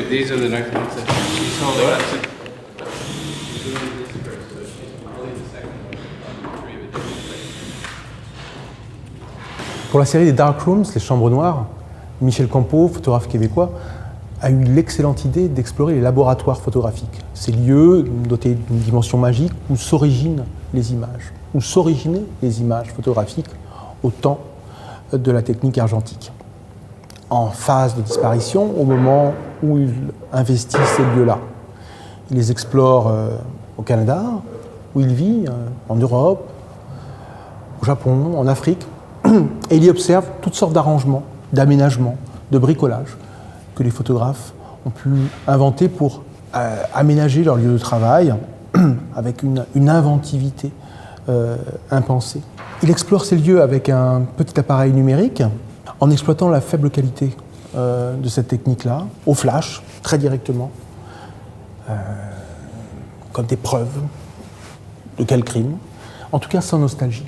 these are the next ones that she's holding up to. Pour la série des Dark Rooms, les chambres noires, Michel Campeau, photographe québécois, a eu l'excellente idée d'explorer les laboratoires photographiques, ces lieux dotés d'une dimension magique où s'originent les images, où s'originaient les images photographiques au temps de la technique argentique. En phase de disparition, au moment où il investit ces lieux-là. Il les explore au Canada, où il vit, en Europe, au Japon, en Afrique, et il y observe toutes sortes d'arrangements, d'aménagements, de bricolage que les photographes ont pu inventer pour aménager leur lieu de travail avec une inventivité impensée. Il explore ces lieux avec un petit appareil numérique en exploitant la faible qualité de cette technique-là, au flash, très directement, comme des preuves de quel crime, en tout cas sans nostalgie.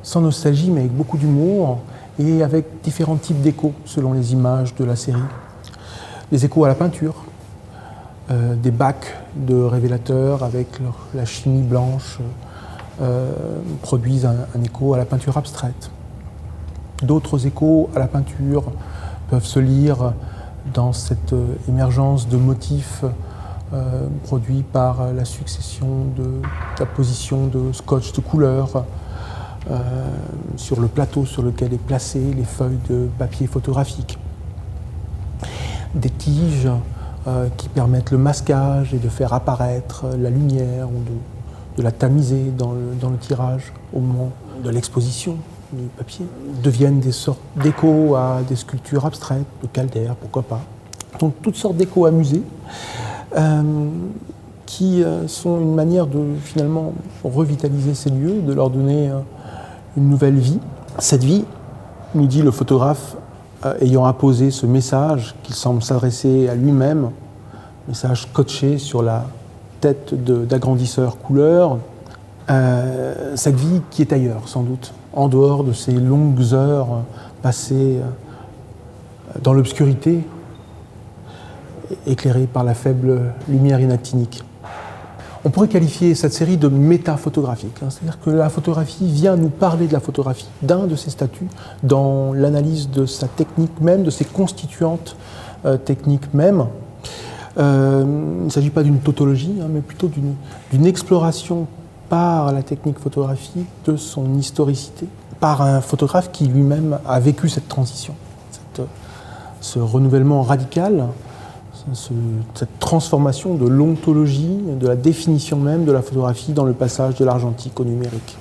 Sans nostalgie, mais avec beaucoup d'humour et avec différents types d'échos selon les images de la série. Les échos à la peinture, des bacs de révélateurs avec la chimie blanche produisent un écho à la peinture abstraite. D'autres échos à la peinture peuvent se lire dans cette émergence de motifs produits par la succession de la position de scotch de couleur sur le plateau sur lequel est placé les feuilles de papier photographique. Des tiges qui permettent le masquage et de faire apparaître la lumière ou de la tamiser dans le tirage au moment de l'exposition du papier, deviennent des sortes d'échos à des sculptures abstraites, de Calder, pourquoi pas. Donc toutes sortes d'échos amusés qui sont une manière de finalement revitaliser ces lieux, de leur donner une nouvelle vie. Cette vie, nous dit le photographe, ayant apposé ce message qu'il semble s'adresser à lui-même, message scotché sur la tête d'agrandisseur couleur, cette vie qui est ailleurs, sans doute, en dehors de ces longues heures passées dans l'obscurité, éclairées par la faible lumière inactinique. On pourrait qualifier cette série de métaphotographique, c'est-à-dire que la photographie vient nous parler de la photographie, d'un de ses statuts, dans l'analyse de sa technique même, de ses constituantes techniques même. Il ne s'agit pas d'une tautologie, mais plutôt d'une exploration par la technique photographique de son historicité, par un photographe qui lui-même a vécu cette transition, ce renouvellement radical, cette transformation de l'ontologie, de la définition même de la photographie dans le passage de l'argentique au numérique.